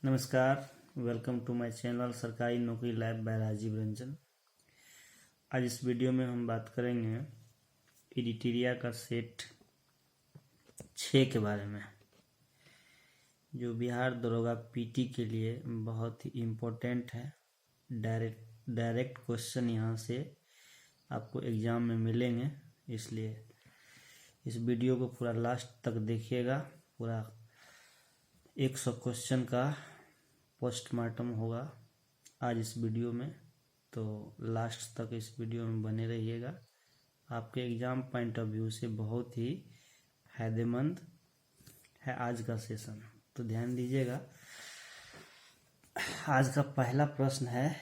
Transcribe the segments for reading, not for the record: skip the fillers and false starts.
नमस्कार, welcome to my channel सरकारी नौकरी लैब बाय राजीव रंजन। आज इस वीडियो में हम बात करेंगे एडिटोरिया का सेट 6 के बारे में, जो बिहार दरोगा पीटी के लिए बहुत ही इम्पोर्टेंट है। डायरेक्ट क्वेश्चन यहाँ से आपको एग्ज़ाम में मिलेंगे, इसलिए इस वीडियो को पूरा लास्ट तक देखिएगा। पूरा 100 क्वेश्चन का पोस्टमार्टम होगा आज इस वीडियो में, तो लास्ट तक इस वीडियो में बने रहिएगा। आपके एग्ज़ाम पॉइंट ऑफ व्यू से बहुत ही फायदेमंद है आज का सेशन, तो ध्यान दीजिएगा। आज का पहला प्रश्न है,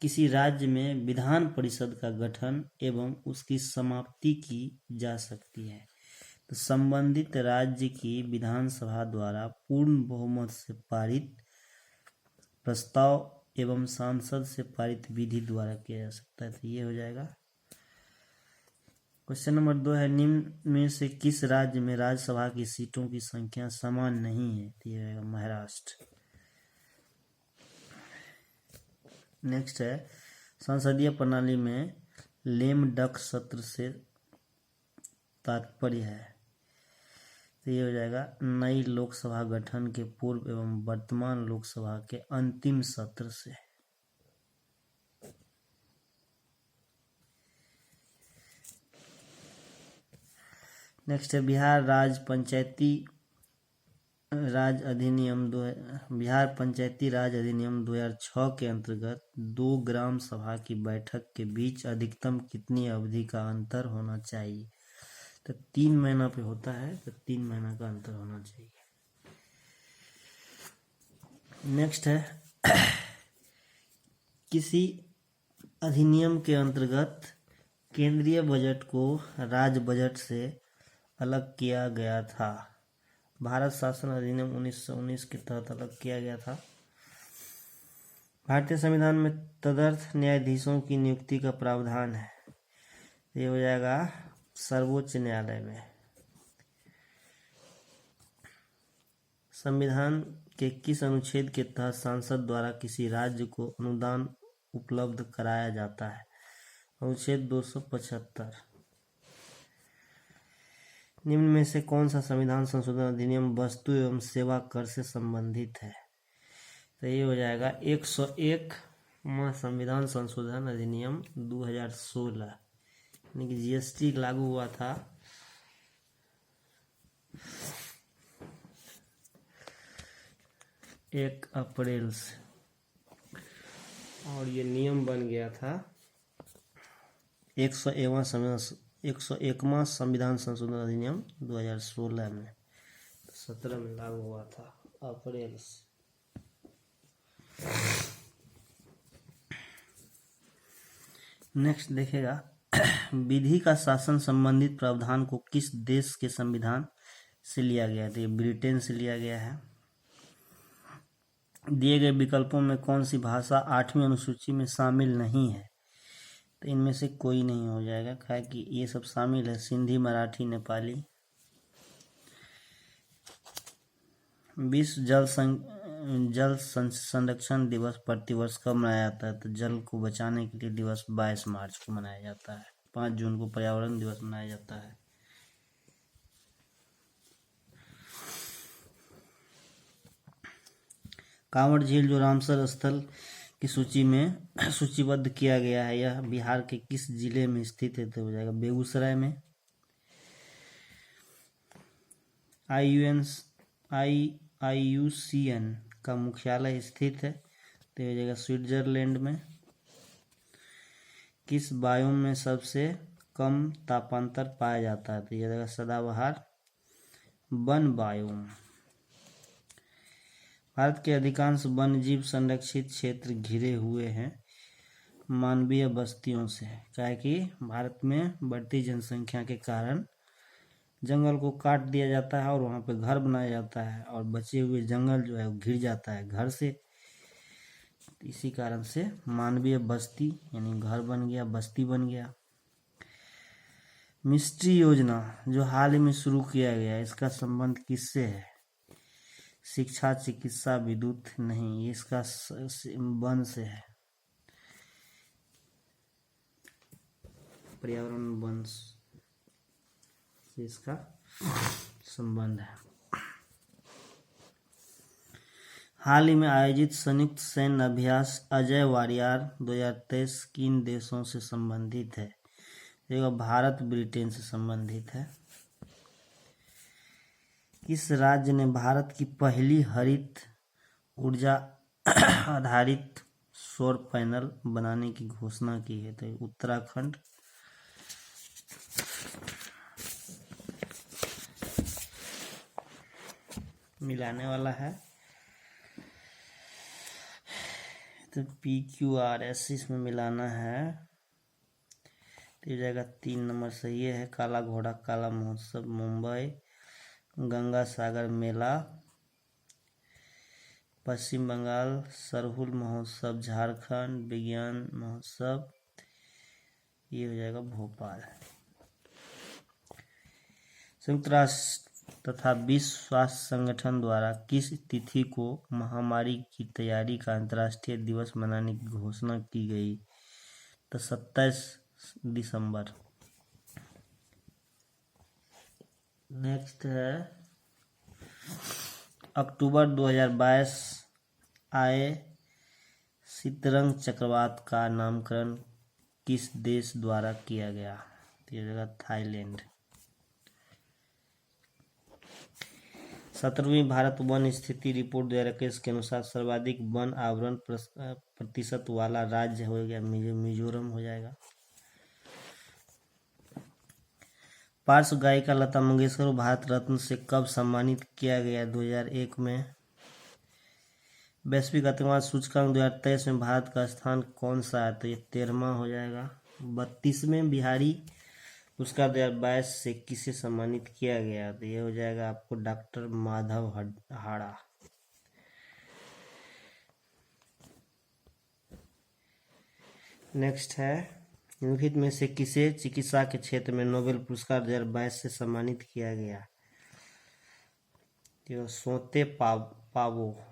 किसी राज्य में विधान परिषद का गठन एवं उसकी समाप्ति की जा सकती है तो संबंधित राज्य की विधानसभा द्वारा पूर्ण बहुमत से पारित प्रस्ताव एवं सांसद से पारित विधि द्वारा किया जा सकता है। तो ये हो जाएगा। क्वेश्चन नंबर 2 है, निम्न में से किस राज्य में राज्यसभा की सीटों की संख्या समान नहीं है? तो ये रहेगा महाराष्ट्र। नेक्स्ट है, संसदीय प्रणाली में लेम डक सत्र से तात्पर्य है? तो ये हो जाएगा नई लोकसभा गठन के पूर्व एवं वर्तमान लोकसभा के अंतिम सत्र से। नेक्स्ट है, बिहार पंचायती राज अधिनियम 2006 के अंतर्गत 2 ग्राम सभा की बैठक के बीच अधिकतम कितनी अवधि का अंतर होना चाहिए? तो 3 महीना पे होता है, तो 3 महीना का अंतर होना चाहिए। नेक्स्ट है, किसी अधिनियम के अंतर्गत केंद्रीय बजट को राज्य बजट से अलग किया गया था? भारत शासन अधिनियम 1919 के तहत अलग किया गया था। भारतीय संविधान में तदर्थ न्यायाधीशों की नियुक्ति का प्रावधान है? ये हो जाएगा सर्वोच्च न्यायालय में। संविधान के किस अनुच्छेद के तहत सांसद द्वारा किसी राज्य को अनुदान उपलब्ध कराया जाता है? अनुच्छेद 275। निम्न में से कौन सा संविधान संशोधन अधिनियम वस्तु एवं सेवा कर से संबंधित है? तो ये हो जाएगा 101वां संविधान संशोधन अधिनियम 2016, यानी कि जीएसटी लागू हुआ था 1 अप्रैल से, और ये नियम बन गया था 101वां संविधान संशोधन अधिनियम 2016 में, 17 में लागू हुआ था अप्रैल से। नेक्स्ट देखेगा, विधि का शासन संबंधित प्रावधान को किस देश के संविधान से लिया गया? तो ये ब्रिटेन से लिया गया है। दिए गए विकल्पों में कौन सी भाषा 8वीं अनुसूची में शामिल नहीं है? तो इनमें से कोई नहीं हो जाएगा, क्योंकि ये सब शामिल है, सिंधी, मराठी, नेपाली। विश्व जल संरक्षण दिवस प्रतिवर्ष कब मनाया जाता है? तो जल को बचाने के लिए दिवस 22 मार्च को मनाया जाता है। 5 जून को पर्यावरण दिवस मनाया जाता है। कांवड़ झील जो रामसर स्थल की सूची में सूचीबद्ध किया गया है, यह बिहार के किस जिले में स्थित है? तो हो जाएगा बेगूसराय में। IUCN का मुख्यालय स्थित है, तो हो जाएगा स्विट्जरलैंड में। किस बायोम में सबसे कम तापांतर पाया जाता है? तो यह जाएगा सदाबहार वन बायोम। भारत के अधिकांश वन्यजीव संरक्षित क्षेत्र घिरे हुए हैं मानवीय बस्तियों से, क्या कि भारत में बढ़ती जनसंख्या के कारण जंगल को काट दिया जाता है और वहाँ पे घर बनाया जाता है, और बचे हुए जंगल जो है वो घिर जाता है घर से। इसी कारण से मानवीय बस्ती यानी घर बन गया, बस्ती बन गया। मिस्ट्री योजना जो हाल ही में शुरू किया गया, इसका संबंध किससे है? शिक्षा, चिकित्सा, विद्युत नहीं, इसका वन से है। पर्यावरण वन से इसका संबंध है। हाल ही में आयोजित संयुक्त सैन्य अभ्यास अजय वारियर 2023 किन देशों से संबंधित है? देखो, भारत ब्रिटेन से संबंधित है। किस राज्य ने भारत की पहली हरित ऊर्जा आधारित सौर पैनल बनाने की घोषणा की है? तो उत्तराखंड। मिलाने वाला है तो PQRS इसमें मिलाना है, तो जाएगा 3 नंबर सही है। काला घोड़ा काला महोत्सव मुंबई, गंगा सागर मेला पश्चिम बंगाल, सरहुल महोत्सव झारखंड, विज्ञान महोत्सव ये हो जाएगा भोपाल। संयुक्त राष्ट्र तथा विश्व स्वास्थ्य संगठन द्वारा किस तिथि को महामारी की तैयारी का अंतर्राष्ट्रीय दिवस मनाने की घोषणा की गई? तो 27 दिसंबर। नेक्स्ट है अक्टूबर 2022 आए शीतरंग चक्रवात का नामकरण किस देश द्वारा किया गया? तो ये जगह थाईलैंड। 17वीं भारत वन स्थिति रिपोर्ट 2021 के अनुसार सर्वाधिक वन आवरण प्रतिशत वाला राज्य हो गया मिजोरम हो जाएगा। पार्श्व गायिका लता मंगेशकर को भारत रत्न से कब सम्मानित किया गया? 2001 में। वैश्विक आतंकवाद सूचकांक 2023 में भारत का स्थान कौन सा है? तो ये 13वां हो जाएगा। 32वें बिहारी पुरस्कार 2022 से किसे सम्मानित किया गया? तो ये हो जाएगा आपको डॉक्टर माधव हाड़ा। नेक्स्ट है निम्नलिखित में से किसे चिकित्सा के क्षेत्र में नोबेल पुरस्कार 2022 से सम्मानित किया गया? तो सोते पावो।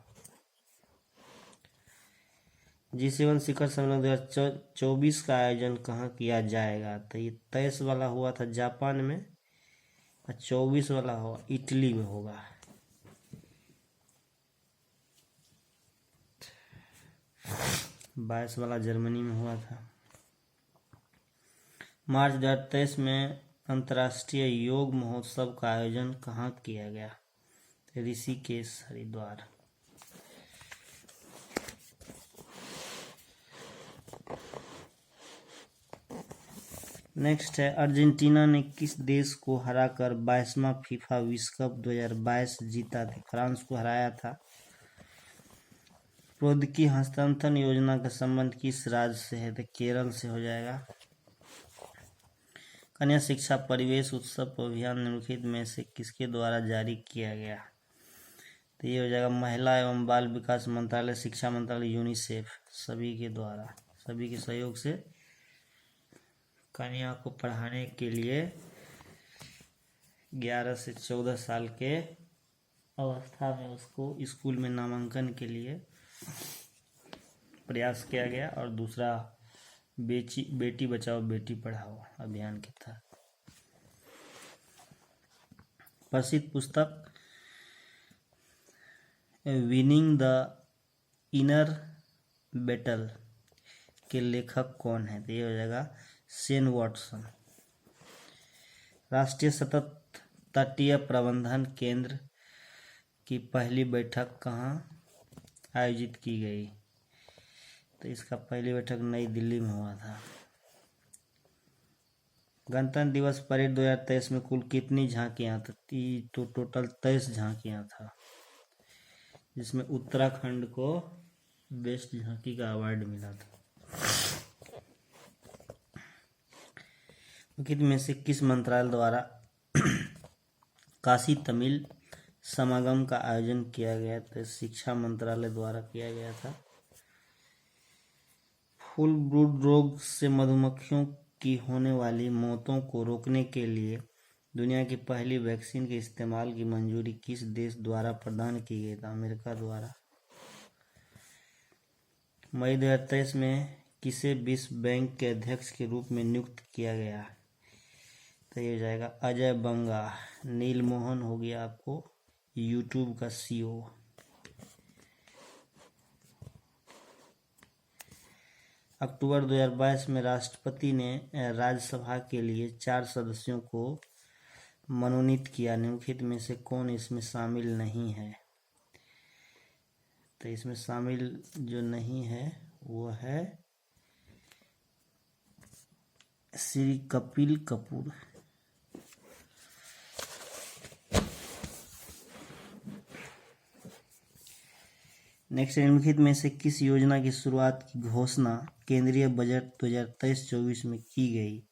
G7 शिखर सम्मेलन 2024 का आयोजन कहाँ किया जाएगा? तो ये 23 वाला हुआ था जापान में और 24 वाला होगा इटली में होगा। बाईस वाला जर्मनी में हुआ था। मार्च 2023 में अंतर्राष्ट्रीय योग महोत्सव का आयोजन कहाँ किया गया? ऋषिकेश हरिद्वार। नेक्स्ट है अर्जेंटीना ने किस देश को हराकर 22वां फीफा विश्व कप 2022 जीता था? फ्रांस को हराया था। प्रौद्योगिकी हस्तांतरण योजना का संबंध किस राज्य से है? तो केरल से हो जाएगा। कन्या शिक्षा परिवेश उत्सव अभियान निम्नलिखित में से किसके द्वारा जारी किया गया? तो ये हो जाएगा महिला एवं बाल विकास मंत्रालय, शिक्षा मंत्रालय, यूनिसेफ सभी के द्वारा, सभी के सहयोग से कन्या को पढ़ाने के लिए 11 से 14 साल के अवस्था में उसको स्कूल में नामांकन के लिए प्रयास किया गया। और दूसरा बेटी बचाओ बेटी पढ़ाओ अभियान के तहत। प्रसिद्ध पुस्तक विनिंग द इनर बैटल के लेखक कौन है? तो ये हो जाएगा शेन वॉटसन। राष्ट्रीय सतत तटीय प्रबंधन केंद्र की पहली बैठक कहाँ आयोजित की गई? तो इसका पहली बैठक नई दिल्ली में हुआ था। गणतंत्र दिवस परेड 2023 में कुल कितनी झांकियां थी? तो टोटल 23 झांकियां था, जिसमें उत्तराखंड को बेस्ट झांकी का अवार्ड मिला था। निम्नलिखित में से किस मंत्रालय द्वारा काशी तमिल समागम का आयोजन किया गया? तो शिक्षा मंत्रालय द्वारा किया गया था। फूल ब्रूड रोग से मधुमक्खियों की होने वाली मौतों को रोकने के लिए दुनिया की पहली वैक्सीन के इस्तेमाल की मंजूरी किस देश द्वारा प्रदान की गई? था अमेरिका द्वारा। मई 2023 में किसे विश्व बैंक के अध्यक्ष के रूप में नियुक्त किया गया? तो ये हो जाएगा अजय बंगा। नील मोहन हो गया आपको यूट्यूब का CEO। अक्टूबर 2022 में राष्ट्रपति ने राज्यसभा के लिए 4 सदस्यों को मनोनीत किया। निम्नलिखित में से कौन इसमें शामिल नहीं है? तो इसमें शामिल जो नहीं है वो है श्री कपिल कपूर। नेक्स्ट, निम्नलिखित में से किस योजना की शुरुआत की घोषणा केंद्रीय बजट 2023-24 में की गई?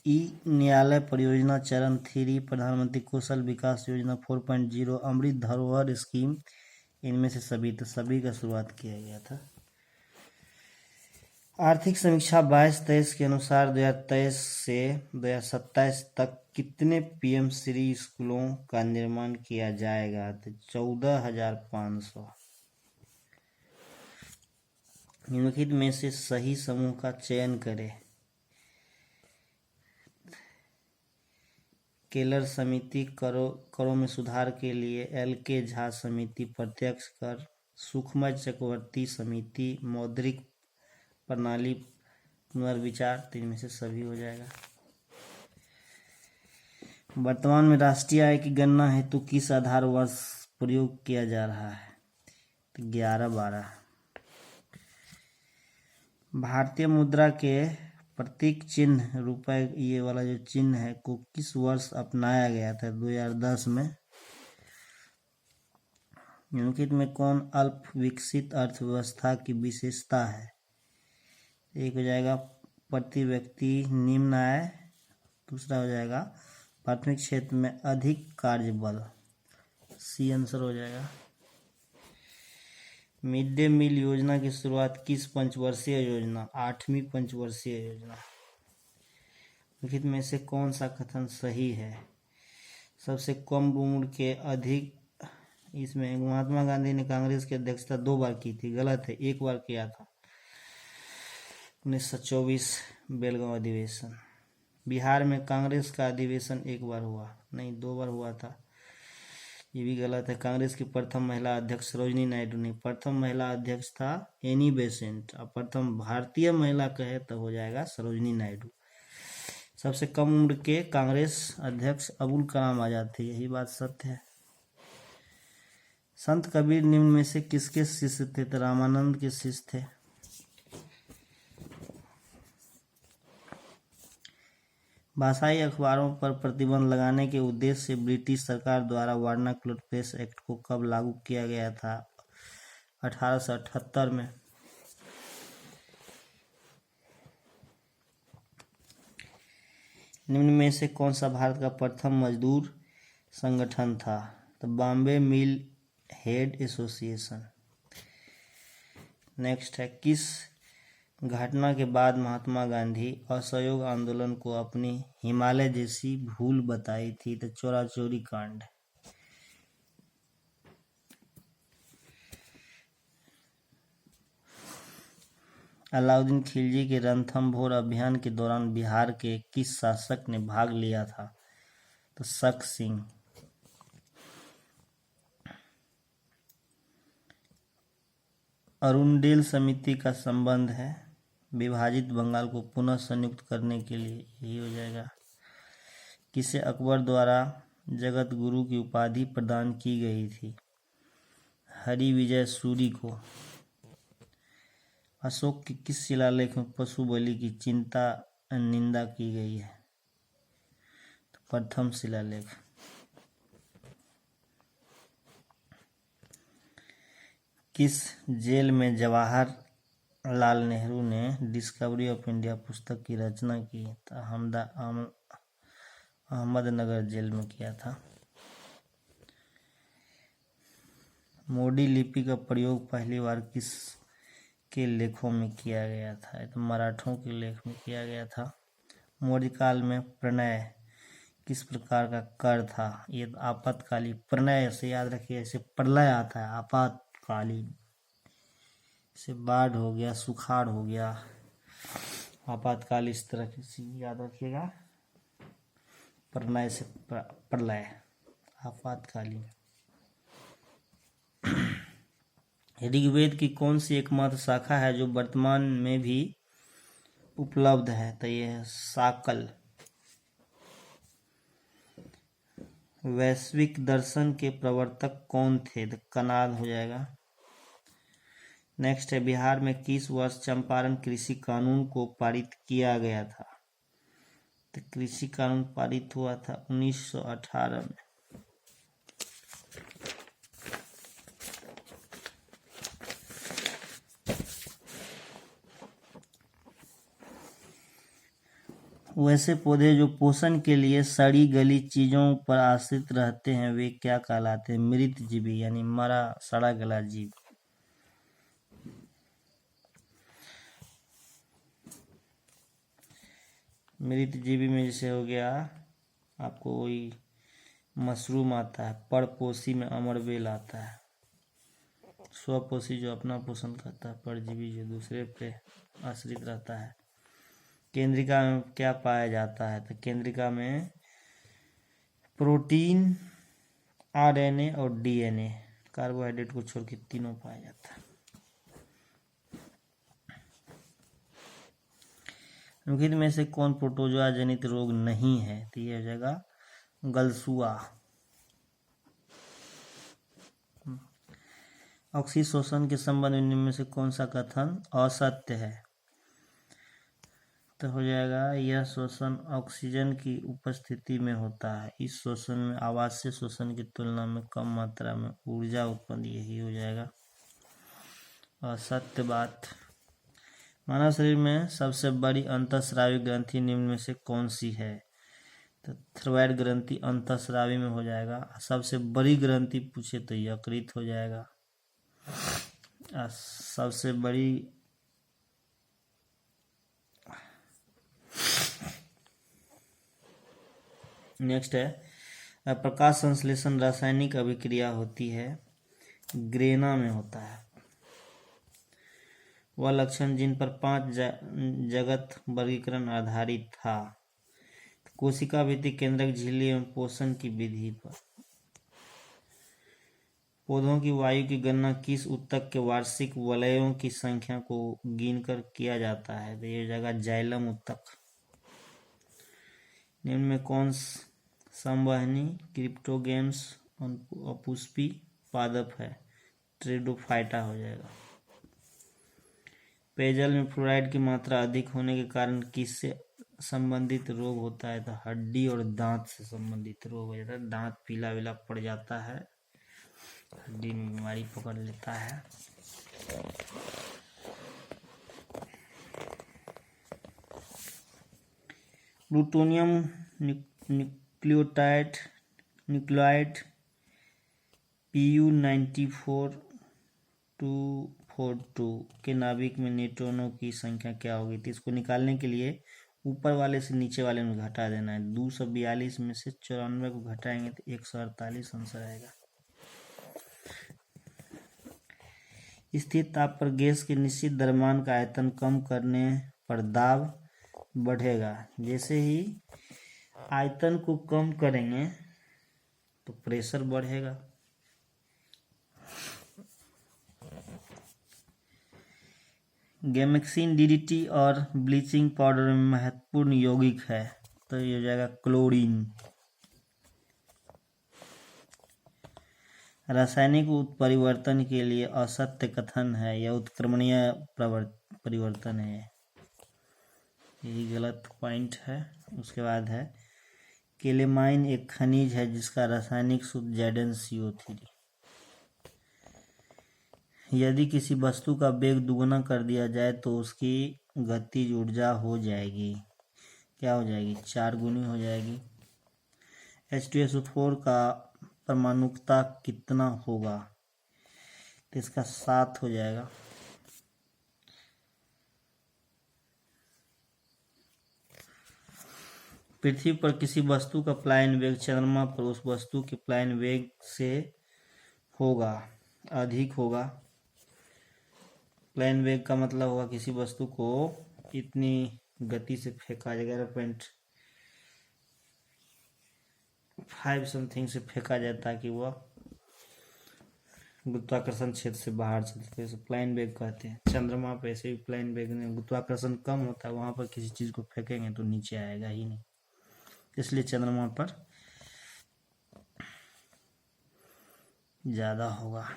ई न्यायालय परियोजना चरण 3, प्रधानमंत्री कौशल विकास योजना 4.0, अमृत धरोहर स्कीम, इनमें से सभी। तो सभी का शुरुआत किया गया था। आर्थिक समीक्षा 22-23 के अनुसार 2023 से 2027 तक कितने PM श्री स्कूलों का निर्माण किया जाएगा? तो 14,500। निम्नलिखित में से सही समूह का चयन करें। केलर समिति करों में सुधार के लिए, LK झा समिति प्रत्यक्ष कर, सुखमय चक्रवर्ती समिति मौद्रिक प्रणाली पुनर्विचार, 3 में से सभी हो जाएगा। वर्तमान में राष्ट्रीय आय की गणना हेतु किस आधार वर्ष प्रयोग किया जा रहा है? 11-12। भारतीय मुद्रा के प्रतीक चिन्ह रुपए, ये वाला जो चिन्ह है, को किस वर्ष अपनाया गया था? 2010 में। निम्नलिखित में कौन अल्प विकसित अर्थव्यवस्था की विशेषता है? एक हो जाएगा प्रति व्यक्ति निम्न आय, दूसरा हो जाएगा प्राथमिक क्षेत्र में अधिक कार्य बल। C आंसर हो जाएगा। मिड डे मील योजना की शुरुआत किस पंचवर्षीय योजना? 8वीं पंचवर्षीय योजना। निम्नलिखित में से कौन सा कथन सही है? सबसे कम उम्र के अधिक, इसमें महात्मा गांधी ने कांग्रेस की अध्यक्षता 2 बार की थी, गलत है, 1 बार किया था, 1924 बेलगांव अधिवेशन। बिहार में कांग्रेस का अधिवेशन 1 बार हुआ, नहीं 2 बार हुआ था, ये भी गलत है। कांग्रेस की प्रथम महिला अध्यक्ष सरोजिनी नायडू नहीं, प्रथम महिला अध्यक्ष था एनी बेसेंट। अब प्रथम भारतीय महिला कहे तो हो जाएगा सरोजिनी नायडू। सबसे कम उम्र के कांग्रेस अध्यक्ष अबुल कलाम आजाद थे, यही बात सत्य है। संत कबीर निम्न में से किसके शिष्य थे? तो रामानंद के शिष्य थे। भाषाई अखबारों पर प्रतिबंध लगाने के उद्देश्य से ब्रिटिश सरकार द्वारा वर्नाक्युलर प्रेस एक्ट को कब लागू किया गया था? 1878 में। निम्न में से कौन सा भारत का प्रथम मजदूर संगठन था? तो बॉम्बे मिल हेड एसोसिएशन। नेक्स्ट है, किस घटना के बाद महात्मा गांधी असहयोग आंदोलन को अपनी हिमालय जैसी भूल बताई थी? तो चोरी कांड। अलाउद्दीन खिलजी के रणथंभौर अभियान के दौरान बिहार के किस शासक ने भाग लिया था? तो शक सिंह। अरुणडेल समिति का संबंध है विभाजित बंगाल को पुनः संयुक्त करने के लिए, यही हो जाएगा। किसे अकबर द्वारा जगत गुरु की उपाधि प्रदान की गई थी? हरि विजय सूरी को। अशोक के किस शिलालेख में पशु बलि की निंदा की गई है? तो प्रथम शिलालेख। किस जेल में जवाहरलाल नेहरू ने डिस्कवरी ऑफ इंडिया पुस्तक की रचना की? तो अहमदनगर जेल में किया था। मोडी लिपि का प्रयोग पहली बार किस के लेखों में किया गया था? तो मराठों के लेख में किया गया था। मौर्यकाल में प्रणय किस प्रकार का कर था? ये आपातकालीन प्रलय से याद रखिए, ऐसे प्रलय आता है आपातकालीन, से बाढ़ हो गया, सुखाड़ हो गया, आपातकाल इस तरह की याद रखिएगा। प्रलय से प्रलय, आपातकालीन। ऋग्वेद की कौन सी एकमात्र शाखा है जो वर्तमान में भी उपलब्ध है? तो ये है शाकल। वैश्विक दर्शन के प्रवर्तक कौन थे? तो कनाद हो जाएगा। नेक्स्ट है, बिहार में किस वर्ष चंपारण कृषि कानून को पारित किया गया था? तो कृषि कानून पारित हुआ था 1918 में। वैसे पौधे जो पोषण के लिए सड़ी गली चीजों पर आश्रित रहते हैं वे क्या कहलाते हैं? मृतजीवी, यानी मरा सड़ा गला जीव। मृतजीवी में जैसे हो गया आपको वही मशरूम आता है, परपोषी में अमरबेल आता है, स्वपोषी जो अपना पोषण करता है, परजीवी जो दूसरे पे आश्रित रहता है। केंद्रिका में क्या पाया जाता है? तो केंद्रिका में प्रोटीन, आरएनए और डीएनए, कार्बोहाइड्रेट को छोड़ के तीनों पाया जाता है। निम्नलिखित में से कौन प्रोटोजोआ जनित रोग नहीं है? तो ये हो जाएगा गलसुआ। ऑक्सीशोषण के संबंध में निम्न में से कौन सा कथन असत्य है? तो हो जाएगा यह शोषण ऑक्सीजन की उपस्थिति में होता है। इस शोषण में आवासीय शोषण की तुलना में कम मात्रा में ऊर्जा उत्पन्न, यही हो जाएगा असत्य बात। मानव शरीर में सबसे बड़ी अंतःस्रावी ग्रंथि निम्न में से कौन सी है? तो थायराइड ग्रंथि अंतःस्रावी में हो जाएगा। सबसे बड़ी ग्रंथि पूछे तो यकृत हो जाएगा। सबसे बड़ी नेक्स्ट है, प्रकाश संश्लेषण रासायनिक अभिक्रिया होती है, ग्रेना में होता है। वह लक्षण जिन पर 5 जगत वर्गीकरण आधारित था। कोशिका भित्ति केंद्रक झिल्ली एवं पोषण की विधि पर। पौधों की वायु की गणना किस ऊतक के वार्षिक वलयों की संख्या को गिनकर किया जाता है? तो ये जगह जाइलम ऊतक। निम्न में कौन संवहनी, क्रिप्टोगेम्स, अपुष्पी पादप है? ट्रेडोफाइटा हो जाएगा। पेयजल में फ्लोराइड की मात्रा अधिक होने के कारण किससे संबंधित रोग होता है? तो हड्डी और दांत से संबंधित रोग हो जाता है। दांत पीला विला पड़ जाता है, हड्डी में बीमारी पकड़ लेता है। प्लूटोनियम न्यूक्लियोटाइड Pu94-242 के नाभिक में न्यूट्रॉनों की संख्या क्या होगी? तो इसको निकालने के लिए ऊपर वाले से नीचे वाले में घटा देना है। 242 में से 94 को घटाएंगे तो 148 आंसर आएगा। स्थिर ताप पर गैस के निश्चित द्रव्यमान का आयतन कम करने पर दाब बढ़ेगा। जैसे ही आयतन को कम करेंगे तो प्रेशर बढ़ेगा। गैमेक्सिन, डीडीटी और ब्लीचिंग पाउडर में महत्वपूर्ण यौगिक है, तो ये हो जाएगा क्लोरीन। रासायनिक उत्परिवर्तन के लिए असत्य कथन है, यह उत्क्रमणीय परिवर्तन है, यही गलत पॉइंट है। उसके बाद है केलेमाइन एक खनिज है जिसका रासायनिक सूत्र Zn-CO3। यदि किसी वस्तु का वेग दुगुना कर दिया जाए तो उसकी गतिज ऊर्जा हो जाएगी, क्या हो जाएगी? 4 गुनी हो जाएगी। H2SO4 का परमाणुकता कितना होगा? तो इसका 7 हो जाएगा। पृथ्वी पर किसी वस्तु का पलायन वेग चंद्रमा पर उस वस्तु के पलायन वेग से होगा, अधिक होगा। पलायन वेग का मतलब होगा किसी वस्तु को इतनी गति से फेंका जाएगा, 0.5 समथिंग से फेंका जाए ताकि वह गुरुत्वाकर्षण क्षेत्र से बाहर चलते, तो प्लाइन वेग कहते हैं। चंद्रमा पे ऐसे भी प्लाइन वेग में गुरुत्वाकर्षण कम होता है, वहां पर किसी चीज को फेंकेंगे तो नीचे आएगा ही नहीं, इसलिए चंद्रमा पर ज्यादा होगा।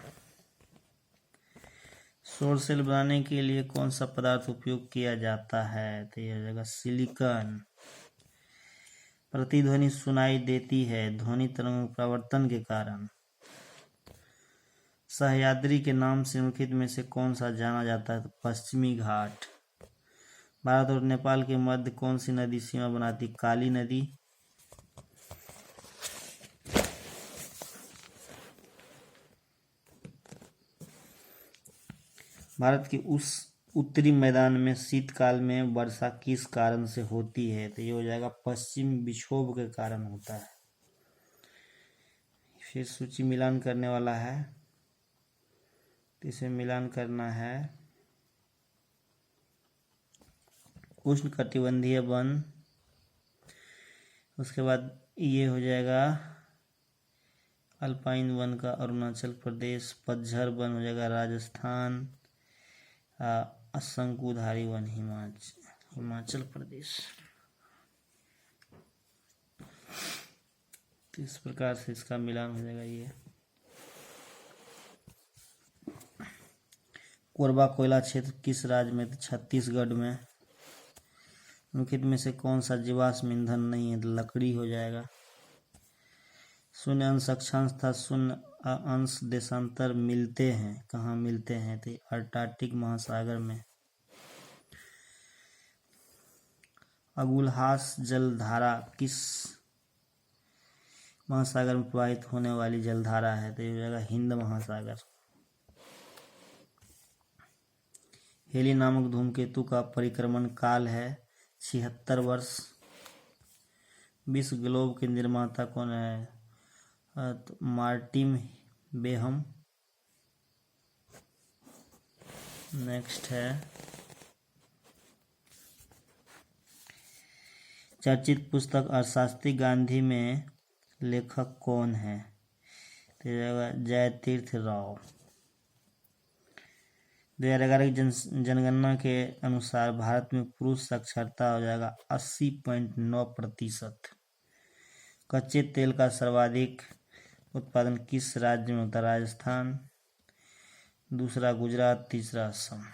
सौर सेल बनाने के लिए कौन सा पदार्थ उपयोग किया जाता है? तो यह जगह सिलिकॉन। प्रतिध्वनि सुनाई देती है ध्वनि तरंग परावर्तन के कारण। सह्याद्री के नाम से निम्नलिखित में से कौन सा जाना जाता है? तो पश्चिमी घाट। भारत और नेपाल के मध्य कौन सी नदी सीमा बनाती? काली नदी। भारत के उस उत्तरी मैदान में शीतकाल में वर्षा किस कारण से होती है? तो ये हो जाएगा पश्चिम विक्षोभ के कारण होता है। फिर सूची मिलान करने वाला है, तो इसे मिलान करना है। उष्णकटिबंधीय वन, उसके बाद ये हो जाएगा अल्पाइन वन का अरुणाचल प्रदेश, पतझड़ वन हो जाएगा राजस्थान, शंकुधारी वन हिमाचल प्रदेश। तो इस प्रकार से इसका मिलान हो जाएगा। ये कोरबा कोयला क्षेत्र किस राज्य में? तो छत्तीसगढ़ में। निम्नलिखित में से कौन सा जीवाश्म ईंधन नहीं है? तो लकड़ी हो जाएगा। शून्य अंश अक्षांश तथा शून्य अंश देशांतर मिलते हैं, कहाँ मिलते हैं? तो अंटार्कटिक महासागर में। अगुलहास जलधारा किस महासागर में प्रवाहित होने वाली जलधारा है? तो ये हो जाएगा हिंद महासागर। हेली नामक धूमकेतु का परिक्रमण काल है 76 वर्ष। विश्व ग्लोब के निर्माता कौन है? तो मार्टिन बेहम। नेक्स्ट है चर्चित पुस्तक अर्थशास्त्री गांधी में लेखक कौन है? तो जयतीर्थ राव। 2011 की जनगणना के अनुसार भारत में पुरुष साक्षरता हो जाएगा 80.9%। कच्चे तेल का सर्वाधिक उत्पादन किस राज्य में होता है? राजस्थान, दूसरा गुजरात, तीसरा असम।